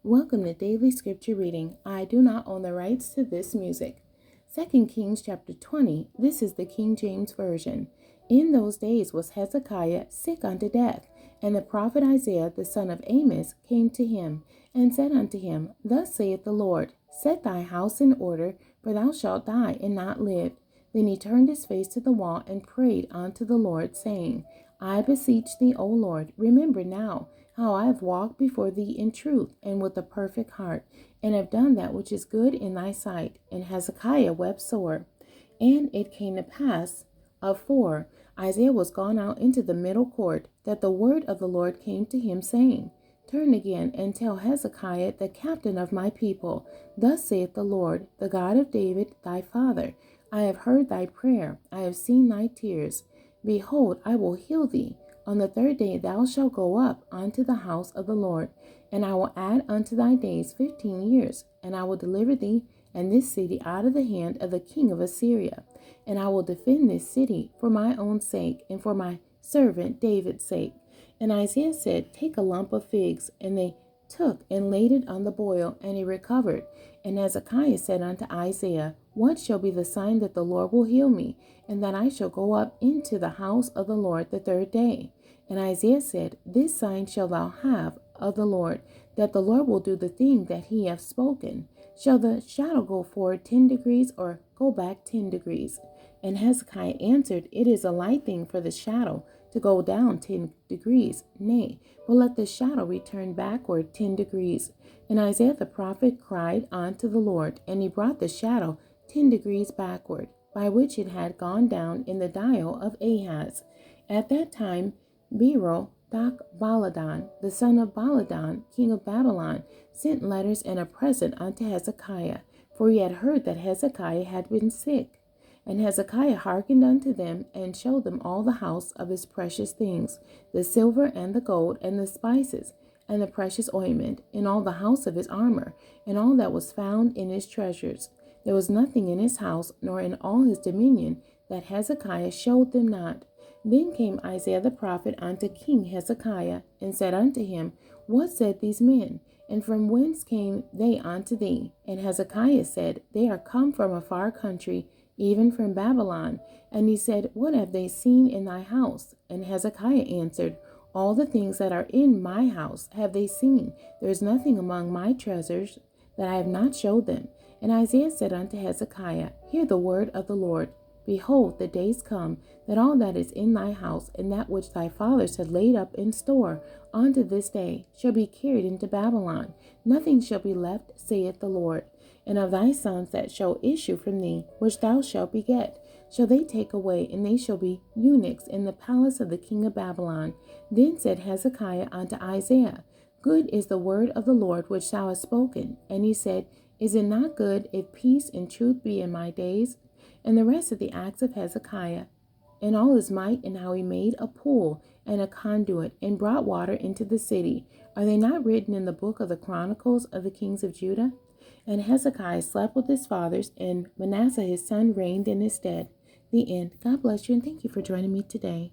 Welcome to Daily Scripture Reading. I do not own the rights to this music. 2 Kings chapter 20. This is the King James Version. In those days was Hezekiah sick unto death, and the prophet Isaiah the son of Amos came to him, and said unto him, Thus saith the Lord, Set thy house in order, for thou shalt die and not live. Then he turned his face to the wall and prayed unto the Lord, saying, I beseech thee, O Lord, remember now how I have walked before thee in truth and with a perfect heart, and have done that which is good in thy sight. And Hezekiah wept sore. And it came to pass, afore Isaiah was gone out into the middle court, that the word of the Lord came to him, saying, Turn again and tell Hezekiah, the captain of my people, Thus saith the Lord, the God of David thy father, I have heard thy prayer, I have seen thy tears. Behold, I will heal thee. On the third day thou shalt go up unto the house of the Lord, and I will add unto thy days 15 years, and I will deliver thee and this city out of the hand of the king of Assyria. And I will defend this city for my own sake, and for my servant David's sake. And Isaiah said, Take a lump of figs. And they took and laid it on the boil, and he recovered. And Hezekiah said unto Isaiah, What shall be the sign that the Lord will heal me, and that I shall go up into the house of the Lord the third day? And Isaiah said, This sign shalt thou have of the Lord, that the Lord will do the thing that he hath spoken. Shall the shadow go forward 10 degrees, or go back 10 degrees? And Hezekiah answered, It is a light thing for the shadow to go down 10 degrees. Nay, but let the shadow return backward 10 degrees. And Isaiah the prophet cried unto the Lord, and he brought the shadow 10 degrees backward, by which it had gone down in the dial of Ahaz. At that time Baladan, the son of Baladan, king of Babylon, sent letters and a present unto Hezekiah, for he had heard that Hezekiah had been sick. And Hezekiah hearkened unto them, and showed them all the house of his precious things, the silver and the gold, and the spices, and the precious ointment, and all the house of his armor, and all that was found in his treasures. There was nothing in his house, nor in all his dominion, that Hezekiah showed them not. Then came Isaiah the prophet unto King Hezekiah, and said unto him, What said these men? And from whence came they unto thee? And Hezekiah said, They are come from a far country, even from Babylon. And he said, What have they seen in thy house? And Hezekiah answered, All the things that are in my house have they seen. There is nothing among my treasures that I have not showed them. And Isaiah said unto Hezekiah, Hear the word of the Lord. Behold, the days come, that all that is in thy house, and that which thy fathers had laid up in store unto this day, shall be carried into Babylon. Nothing shall be left, saith the Lord. And of thy sons that shall issue from thee, which thou shalt beget, shall they take away, and they shall be eunuchs in the palace of the king of Babylon. Then said Hezekiah unto Isaiah, Good is the word of the Lord which thou hast spoken. And he said, Is it not good if peace and truth be in my days? And the rest of the acts of Hezekiah, and all his might, and how he made a pool and a conduit, and brought water into the city, are they not written in the book of the Chronicles of the kings of Judah? And Hezekiah slept with his fathers, and Manasseh his son reigned in his stead. The end. God bless you, and thank you for joining me today.